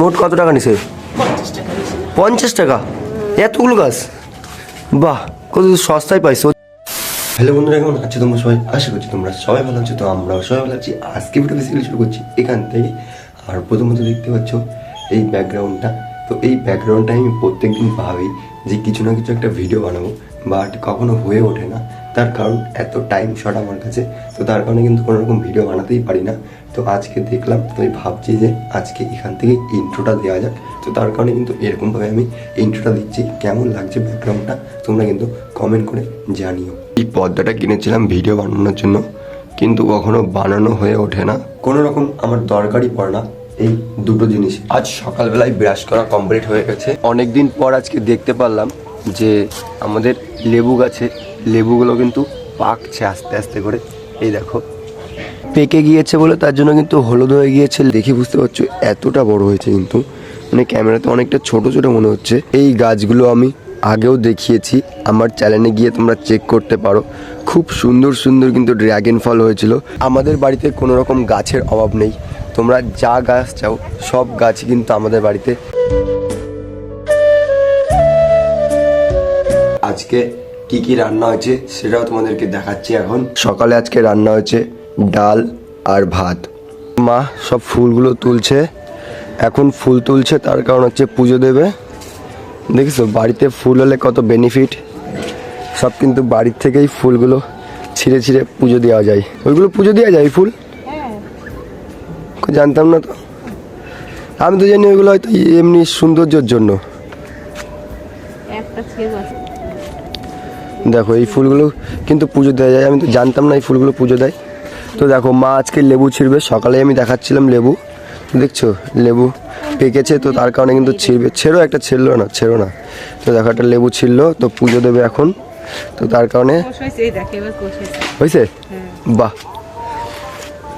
মোট কত টাকা নিছে? 50 টাকা এতগুলো গাছ? বাহ, কত সস্তায় পাইছো। হ্যালো বন্ধুরা, কেমন আছো তোমরা সবাই? আশা করছি তোমরা সবাই ভালো আছো। তো আমরাও সবাই ভালো আছি। আজকে ভিডিও বেসিক্যালি শুরু করছি এখান থেকে। আর প্রথমত দেখতে পাচ্ছ এই ব্যাকগ্রাউন্ডটা। তো এই ব্যাকগ্রাউন্ডটা আমি প্রত্যেকদিন ভাবি যে কিছু না কিছু একটা ভিডিও বানাবো, বাট কখনো হয়ে ওঠে না। তার কারণ এত টাইম শর্ট আমার কাছে, তো তার কারণে কিন্তু কোনো রকম ভিডিও বানাতেই পারি না। তো আজকে দেখলাম, তো আমি ভাবছি যে আজকে এখান থেকে ইন্ট্রোটা দেওয়া যাক। তো তার কারণে কিন্তু এরকমভাবে আমি ইন্ট্রোটা দিচ্ছি। কেমন লাগছে ব্যাকগ্রাউন্ডটা তোমরা কিন্তু কমেন্ট করে জানিও। এই পর্দাটা কিনেছিলাম ভিডিও বানানোর জন্য, কিন্তু কখনো বানানো হয়ে ওঠে না। কোনো রকম আমার দরকারই পড়ে না এই দুটো জিনিস। আজ সকালবেলায় ব্রাশ করা কমপ্লিট হয়ে গেছে। অনেকদিন পর আজকে দেখতে পারলাম যে আমাদের লেবু গাছে লেবুগুলো কিন্তু পাকছে আস্তে আস্তে করে। এই দেখো পেকে গিয়েছে বলে তার জন্য কিন্তু হলুদ হয়ে গিয়েছে। দেখে বুঝতে পারছো এতটা বড় হয়েছে, কিন্তু মানে ক্যামেরাতে অনেকটা ছোট ছোট মনে হচ্ছে। এই গাছগুলো আমি আগেও দেখিয়েছি, আমার চ্যানেলে গিয়ে তোমরা চেক করতে পারো। খুব সুন্দর সুন্দর কিন্তু ড্রাগন ফল হয়েছিল। আমাদের বাড়িতে কোনো রকম গাছের অভাব নেই, তোমরা যা গাছ চাও সব গাছ কিন্তু আমাদের বাড়িতে। আজকে কি কি রান্না হয়েছে সেটাও তোমাদেরকে দেখাচ্ছি এখন। সকালে আজকে রান্না হয়েছে ডাল আর ভাত। মা সব ফুলগুলো তুলছে, এখন ফুল তুলছে তার কারণ হচ্ছে পুজো দেবে। দেখেছো বাড়িতে ফুল হলে কত বেনিফিট। সব কিন্তু বাড়ির থেকেই ফুলগুলো ছিঁড়ে ছিঁড়ে পুজো দেওয়া যায়। ওইগুলো পুজো দেওয়া যায় ফুল? জানতাম না তো। আমি তো জানি ওইগুলো হয়তো এমনি সৌন্দর্যের জন্য। দেখো এই ফুলগুলো কিন্তু পুজো দেওয়া যায়, আমি তো জানতাম না এই ফুলগুলো পুজো দেয়। তো দেখো মা আজকে লেবু ছিঁড়বে। সকালে আমি দেখাচ্ছিলাম লেবু, দেখছো লেবু পেকেছে, তো তার কারণে কিন্তু ছিঁড়বে। ছেড়ো না। তো দেখো একটা লেবু ছিঁড়লো, তো পুজো দেবে এখন। তো তার কারণে হয়েছে। বাহ,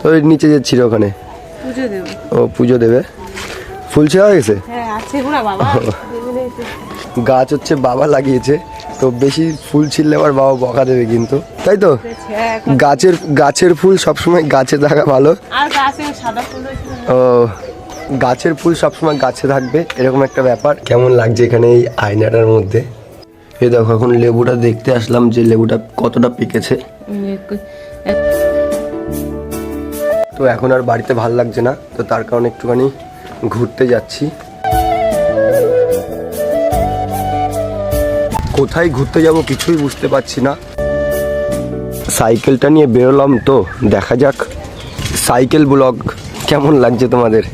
তো ওই নিচে যে ছিল ওখানে ও পুজো দেবে। ফুল ছেঁড়া হয়ে গেছে। গাছ হচ্ছে বাবা লাগিয়েছে, তো বেশি ফুল ছিঁড়লে আবার বাবা বকা দেবে কিন্তু, তাই তো? গাছের ফুল সবসময় গাছে থাকা ভালো। ও গাছের ফুল সবসময় গাছে থাকবে, এরকম একটা ব্যাপার। কেমন লাগছে এখানে এই আয়নাটার মধ্যে? এই দেখো এখন লেবুটা দেখতে আসলাম যে লেবুটা কতটা পেকেছে। তো এখন আর বাড়িতে ভাল লাগছে না, তো তার কারণে একটুখানি ঘুরতে যাচ্ছি। কোথায় ঘুরতে যাব কিছুই বুঝতে পারছি না। সাইকেলটা নিয়ে বেরোলাম, তো দেখা যাক সাইকেল ব্লগ কেমন লাগছে তোমাদের।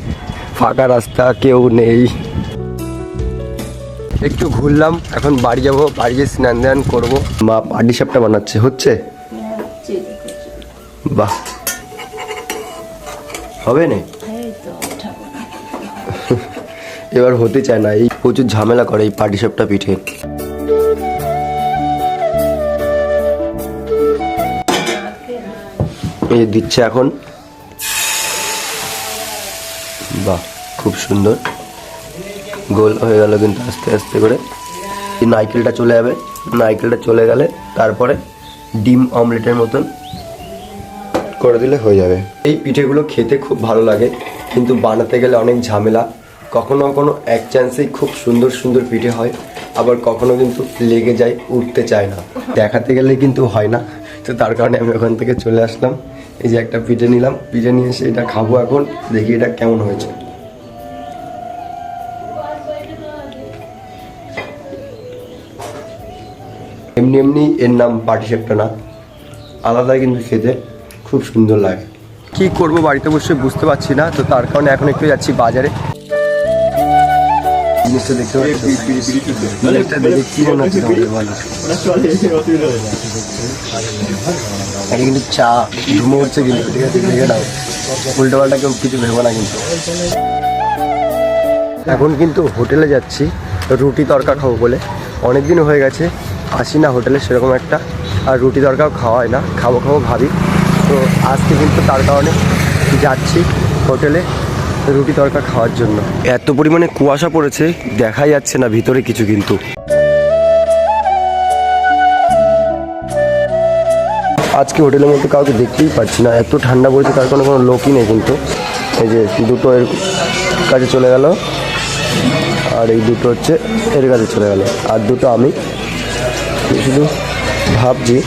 ফাঁকা রাস্তা, কেউ নেই, একটু ঘুরলাম। এখন বাড়ি যাব, বাড়ি গিয়ে স্নান ধান করবো। মা পাটিসাপটা বানাচ্ছে, হচ্ছে? বাহ, হবে না এবার হতে চায় না, এই প্রচুর ঝামেলা করে এই পাটিসাপটা পিঠে। এই দিচ্ছে এখন। বাহ, খুব সুন্দর গোল হয়ে গেল কিন্তু আস্তে আস্তে করে। এই নারকেলটা চলে যাবে, নারকেলটা চলে গেলে তারপরে ডিম অমলেটের মতন করে দিলে হয়ে যাবে। এই পিঠেগুলো খেতে খুব ভালো লাগে, কিন্তু বানাতে গেলে অনেক ঝামেলা। কখনো কখনো এক চান্সেই খুব সুন্দর সুন্দর পিঠে হয়, আবার কখনো কিন্তু লেগে যায়, উঠতে চায় না। দেখাতে গেলে কিন্তু হয় না, তো তার কারণে আমি ওখান থেকে চলে আসলাম। এই যে একটা পিঠে নিলাম, পিঠে নিয়ে এসে এটা খাবো এখন। দেখি এটা কেমন হয়েছে। এমনি এমনি এর নাম পাটিসাপটা না, আলাদা কিন্তু খেতে খুব সুন্দর লাগে। কি করব বাড়িতে বসে বুঝতে পারছি না, তো তার কারণে এখন একটু যাচ্ছি বাজারে। জিনিসটা দেখতে পাচ্ছি, জিনিসটা দেখে কি মনে হচ্ছে তোমাদের বলো? এটা কিন্তু চা ধুমো হচ্ছে কিন্তু, ঠিক আছে দেখে নাও, উল্টো পাল্টা কেউ কিছু ভেবো না কিন্তু। এখন কিন্তু হোটেলে যাচ্ছি রুটি তরকা খাবো বলে। অনেকদিন হয়ে গেছে আসি না হোটেলে সেরকম একটা, আর রুটি তরকাও খাওয়া হয় না। খাবো ভাবি, তো আজকে কিন্তু তার কারণে যাচ্ছি হোটেলে রুটি তরকা খাওয়ার জন্য। এত পরিমাণে কুয়াশা পড়েছে দেখাই যাচ্ছে না ভিতরে কিছু, কিন্তু আজকে হোটেলের মধ্যে কাউকে দেখতেই পাচ্ছি না, এত ঠান্ডা পড়েছে। তার কোনো লোকই নেই কিন্তু। এই যে দুটো কাছে চলে গেল, আর এই দুটো হচ্ছে এর কাছে চলে গেল, আর দুটো আমি। শুধু ভাবছি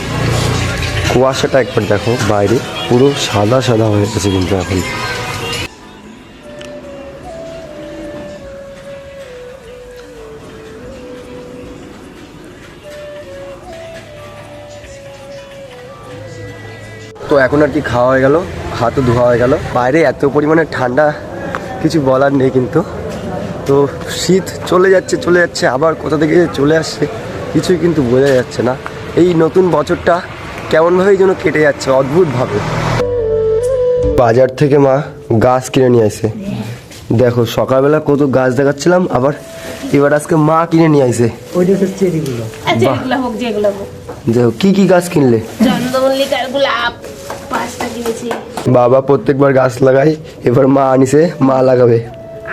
কুয়াশাটা একবার দেখো, বাইরে পুরো সাদা সাদা হয়ে গেছে কিন্তু এখন। তো এখন আর কি খাওয়া হয়ে গেল, হাতও ধোয়া হয়ে গেল। বাইরে এত পরিমাণে ঠান্ডা কিছু বলার নেই কিন্তু। তো শীত চলে যাচ্ছে, আবার কোথা থেকে চলে আসছে কিছুই কিন্তু বোঝা যাচ্ছে না। এই নতুন বছরটা কেমনভাবেই যেন কেটে যাচ্ছে অদ্ভুতভাবে। বাজার থেকে মা গাছ কিনে নিয়ে আসে, দেখো সকালবেলা কত গাছ দেখাচ্ছিলাম, আবার এবার আজকে মা কিনে নিয়ে আসে। দেখো কি কি গাছ কিনলে? চন্দ্রমল্লিকার গোলাপ 5টা কিনেছি। বাবা প্রত্যেকবার গাছ লাগাই, এবার মা আনিছে, মা লাগাবে।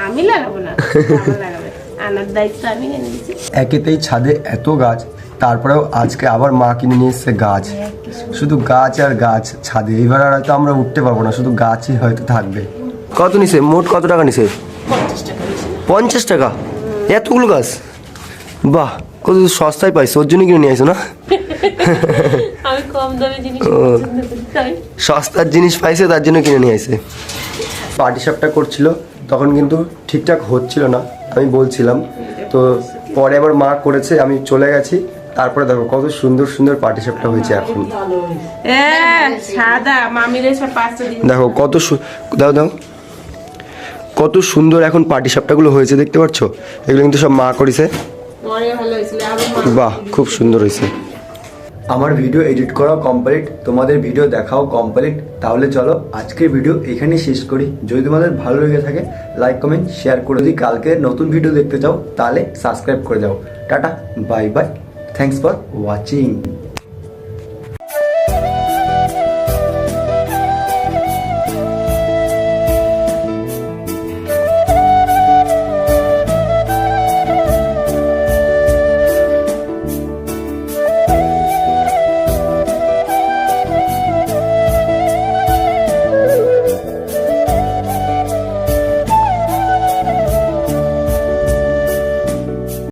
আমি লাগাবো না, বাবা লাগাবে, আনার দায়িত্ব আমি নিয়ে নিয়েছি। একেতেই ছাদে এত গাছ, তারপরেও আজকে আবার মা কিনে নিয়ে এসছে গাছ। শুধু গাছ আর গাছ ছাদে, এবার আর হয়তো আমরা উঠতে পারবো না, শুধু গাছই হয়তো থাকবে। কত নিছে? মোট কত টাকা নিছে? 50 টাকা নিয়েছি। 50 টাকা? এতগুলো গাছ? বাহ, কত সস্তায় পাইছো, ওর জন্য কিনে নিয়ে আসো না? আমি কম দামে জিনিস পছন্দ করি তাই। সস্তার জিনিস পাইছে তার জন্য কিনে নিয়ে আসে। পাটি সাপটা করছিল তখন কিন্তু ঠিকঠাক হচ্ছিল না, আমি বলছিলাম। তো পরে আবার মা করেছে, আমি চলে গেছি। তারপরে দেখো কত সুন্দর সুন্দর পাটি সাপটা হয়েছে এখন। সাদা মামির এসব 5টা দিন। দেখো কত দাও দাও, কত সুন্দর এখন পাটি সাপটাগুলো হয়েছে, দেখতে পাচ্ছ? এগুলো কিন্তু সব মা করেছে। মরে ভালো হয়েছিল। বাহ, খুব সুন্দর হয়েছে। আমার ভিডিও এডিট করা কমপ্লিট, তোমাদের ভিডিও দেখাও কমপ্লিট। তাহলে চলো আজকের ভিডিও এখানেই শেষ করি। যদি তোমাদের ভালো লেগে থাকে লাইক কমেন্ট শেয়ার করে দিই। কালকে নতুন ভিডিও দেখতে চাও তাহলে সাবস্ক্রাইব করে যাও। Tata, bye bye, thanks for watching.